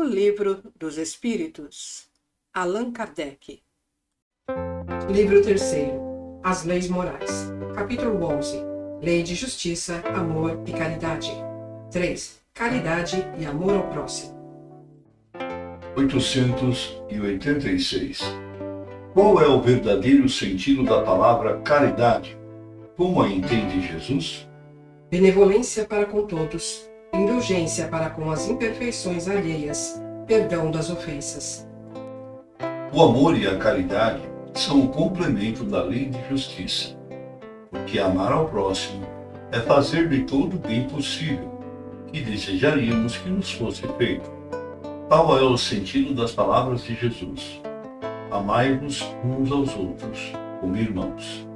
O Livro dos Espíritos, Allan Kardec. Livro 3º, As Leis Morais. Capítulo 11. Lei de Justiça, Amor e Caridade. 3. Caridade e Amor ao Próximo. 886. Qual é o verdadeiro sentido da palavra caridade? Como a entende Jesus? Benevolência para com todos, indulgência para com as imperfeições alheias, perdão das ofensas. O amor e a caridade são o complemento da lei de justiça, porque amar ao próximo é fazer de todo o bem possível que desejaríamos que nos fosse feito. Tal é o sentido das palavras de Jesus: amai-vos uns aos outros como irmãos.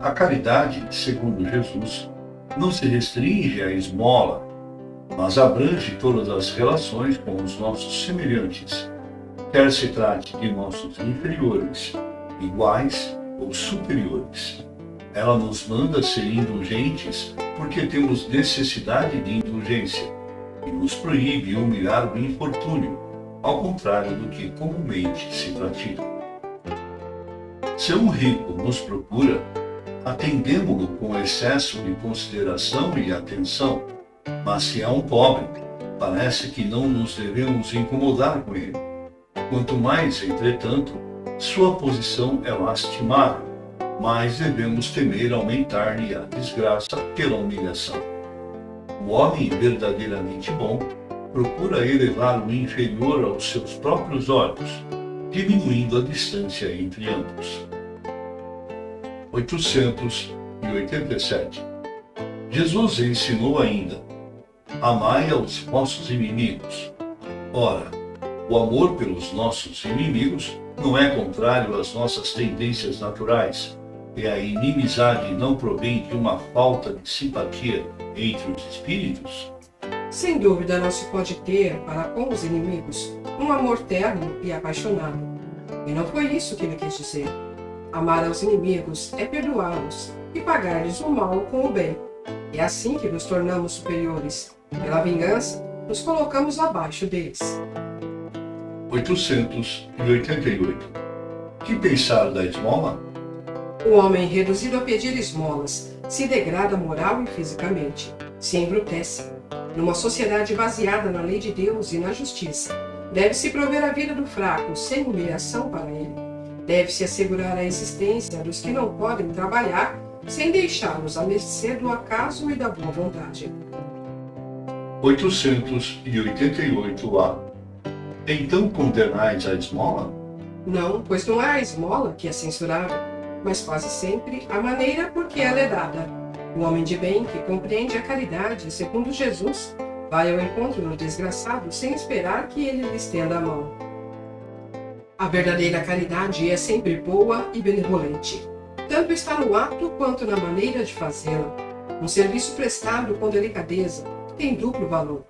A caridade, segundo Jesus, não se restringe à esmola, mas abrange todas as relações com os nossos semelhantes, quer se trate de nossos inferiores, iguais ou superiores. Ela nos manda ser indulgentes porque temos necessidade de indulgência e nos proíbe humilhar o infortúnio, ao contrário do que comumente se pratica. Se um rico nos procura, atendemo-lo com excesso de consideração e atenção, mas se é um pobre, parece que não nos devemos incomodar com ele. Quanto mais, entretanto, sua posição é lastimável, mais devemos temer aumentar-lhe a desgraça pela humilhação. O homem verdadeiramente bom procura elevar o inferior aos seus próprios olhos, diminuindo a distância entre ambos. 887. Jesus ensinou ainda: amai aos vossos inimigos. Ora, o amor pelos nossos inimigos não é contrário às nossas tendências naturais, e a inimizade não provém de uma falta de simpatia entre os espíritos? Sem dúvida, não se pode ter, para com os inimigos, um amor terno e apaixonado. E não foi isso que ele quis dizer. Amar aos inimigos é perdoá-los e pagar-lhes o mal com o bem. É assim que nos tornamos superiores. Pela vingança, nos colocamos abaixo deles. 888. Que pensar da esmola? O homem reduzido a pedir esmolas se degrada moral e fisicamente, se embrutece. Numa sociedade baseada na lei de Deus e na justiça, deve-se prover a vida do fraco sem humilhação para ele. Deve-se assegurar a existência dos que não podem trabalhar sem deixá-los à mercê do acaso e da boa vontade. 888A. Então condenais a esmola? Não, pois não é a esmola que é censurável, mas quase sempre a maneira por que ela é dada. O homem de bem que compreende a caridade, segundo Jesus, vai ao encontro do desgraçado sem esperar que ele lhe estenda a mão. A verdadeira caridade é sempre boa e benevolente. Tanto está no ato quanto na maneira de fazê-la. Um serviço prestado com delicadeza tem duplo valor.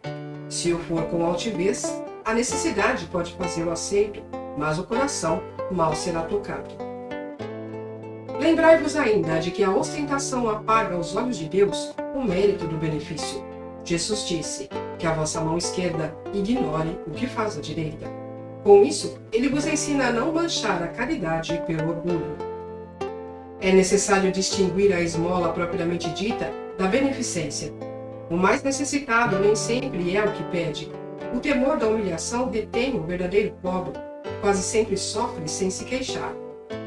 Se o for com altivez, a necessidade pode fazê-lo aceito, mas o coração mal será tocado. Lembrai-vos ainda de que a ostentação apaga aos olhos de Deus o mérito do benefício. Jesus disse que a vossa mão esquerda ignore o que faz a direita. Com isso, ele vos ensina a não manchar a caridade pelo orgulho. É necessário distinguir a esmola propriamente dita da beneficência. O mais necessitado nem sempre é o que pede. O temor da humilhação detém o verdadeiro pobre, quase sempre sofre sem se queixar.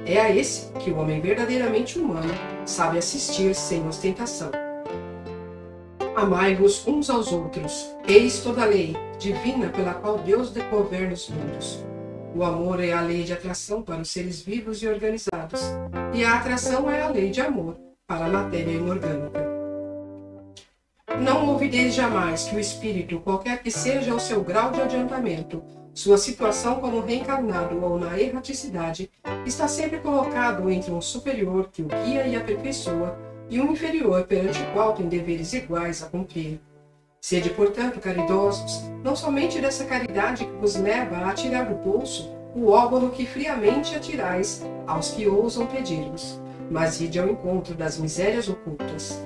É a esse que o homem verdadeiramente humano sabe assistir sem ostentação. Amai-vos uns aos outros. Eis toda a lei divina pela qual Deus governa os mundos. O amor é a lei de atração para os seres vivos e organizados, e a atração é a lei de amor para a matéria inorgânica. Não ouvideis jamais que o espírito, qualquer que seja o seu grau de adiantamento, sua situação como reencarnado ou na erraticidade, está sempre colocado entre um superior que o guia e aperfeiçoa e um inferior perante o qual tem deveres iguais a cumprir. Sede, portanto, caridosos, não somente dessa caridade que vos leva a tirar do bolso o óbolo que friamente atirais aos que ousam pedir-vos, mas ide ao encontro das misérias ocultas.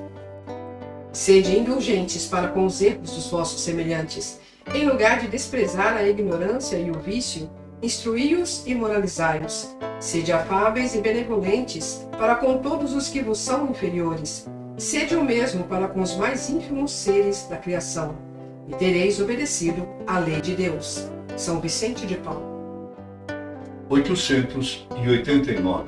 Sede indulgentes para com os erros dos vossos semelhantes, Em lugar de desprezar a ignorância e o vício, instruí-os e moralizai-os. Sede afáveis e benevolentes para com todos os que vos são inferiores. Sede o mesmo para com os mais ínfimos seres da criação, e tereis obedecido à lei de Deus. São Vicente de Paulo. 889.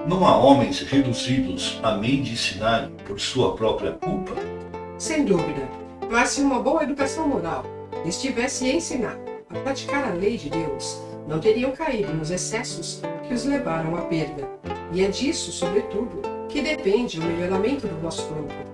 Não há homens reduzidos à mendicidade por sua própria culpa? Sem dúvida, mas se uma boa educação moral lhes tivesse ensinado a praticar a lei de Deus, não teriam caído nos excessos que os levaram à perda. E é disso, sobretudo, que depende o melhoramento do vosso corpo.